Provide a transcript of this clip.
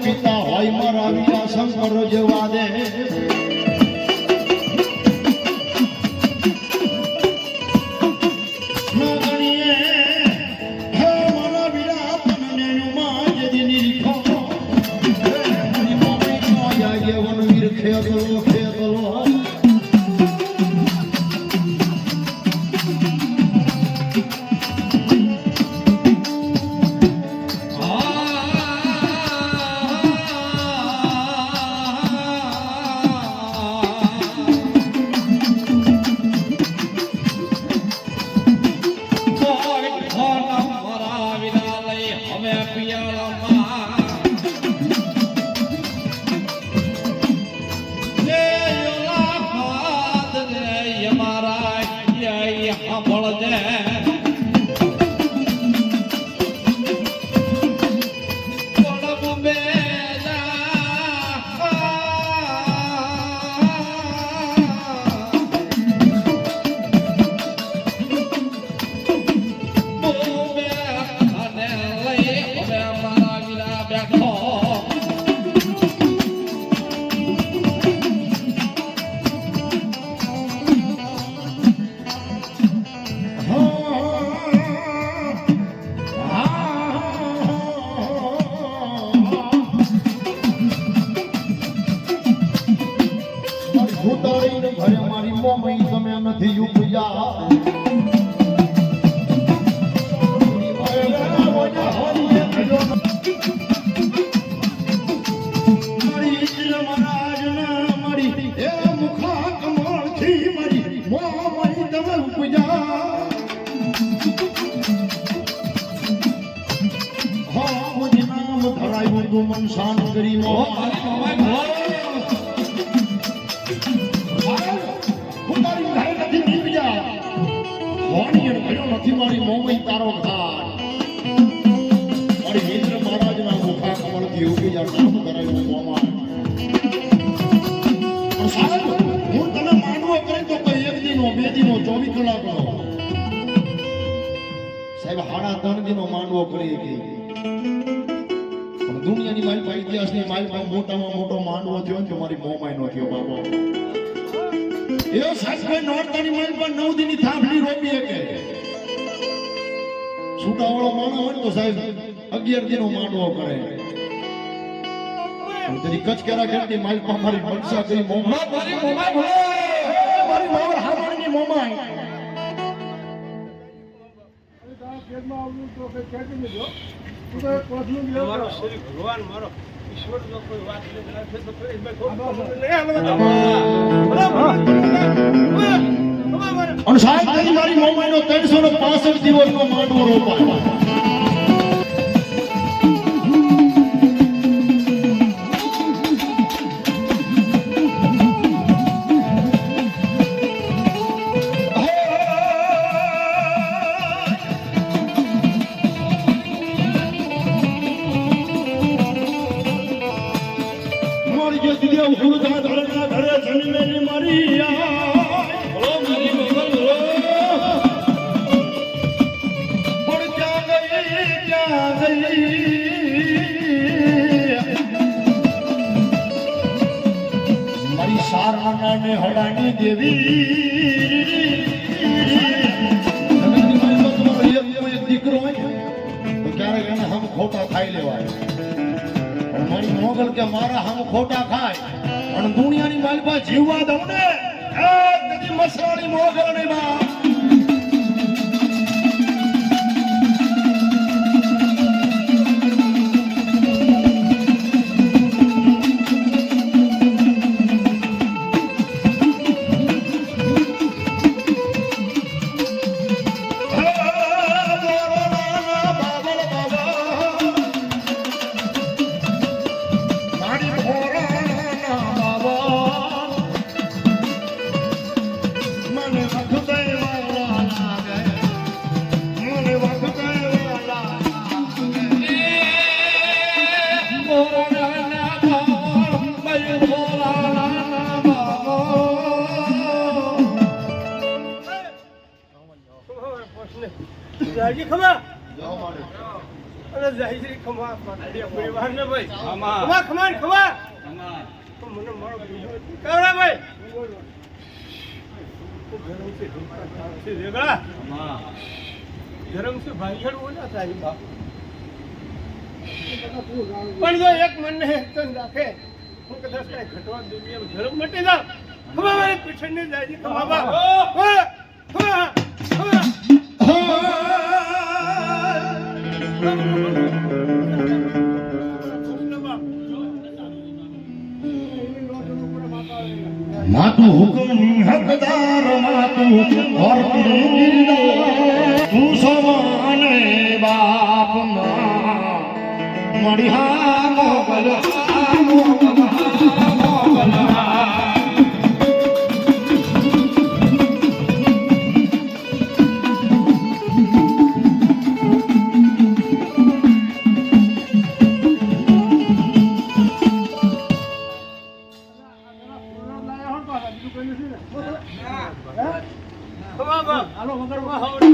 પિતા હોય મારા વીરા શંકર જેવા દે નથી ઉપજા મન શાંત કરી નથી મારી મોમઈ તારો ઘાટ મારી મિત્ર મહારાજના મુખા કમળથી ઉગી જા નામ કરાયું મોમા સાહેબ હું તમે માનવો કરે તો કઈ એક દિનો બે દિનો 24 કલાકનો સાહેબ 3.5 દિનો માનવો કરી કે દુનિયાની મારી પાસે ઇતિહાસની મારી પાસે મોટામાં મોટો માનવો થયો ને મારી મોમાઈ નો થયો બાપો એ સાહેબ કોઈ નોરતાની મારી પાસે 9 દિનની થાંભલી રોપી કે છૂટાવાળો માણો હોય તો સાહેબ 11 દિનો માનવો કરે તેની કચકેરા કરતી મારી પાસે મારી મનસા કરી મોમા મારી મોમા હારવાની મોમાઈ કેરમાં આવવું તો કે કેટી મેજો મારો શ્રી ભગવાન મારો ઈશ્વર નો કોઈ વાત નથી તો ફરી મે અને સાહેબ તેની મારી મોમાઈનો 365 દિવસનો માંડવો રોપાય સારાને હડાની દેવી એક દીકરો હોય તો ક્યારેક એને હમ ખોટા ખાઈ લેવાય પણ મારી મોગલ કે મારા હમ ખોટા ખાય પણ દુનિયાની માલપા જીવવા દઉં ને કદી મસરાણી મોગલ નહીં બા તમને જાજી ખમા જાઓ મારે અરે જાજી ખમા પાટડિયા પરિવાર ને ભાઈ આમાં ખમા ખમા ખમા આમાં તો મને મારો કાવડા ભાઈ ધરમ છે રેગડા આમાં ધરમ છે ભાઈયાડ ઓલા થાય બાપ પણ જો એક મનને એકતન રાખે હું કદાચ કઈ ઘટવા દુનિયામાં ધર્મ મટી જાવ ખમા મારી પીછળ ને જાજી ખમા બાપ ખમા માતું હુકમની હકદાર માતું વર્તનું ગિરદાર તું સવાને બાપ માં મળી હા મોગલ ખમા બાપ હાલો વગર માં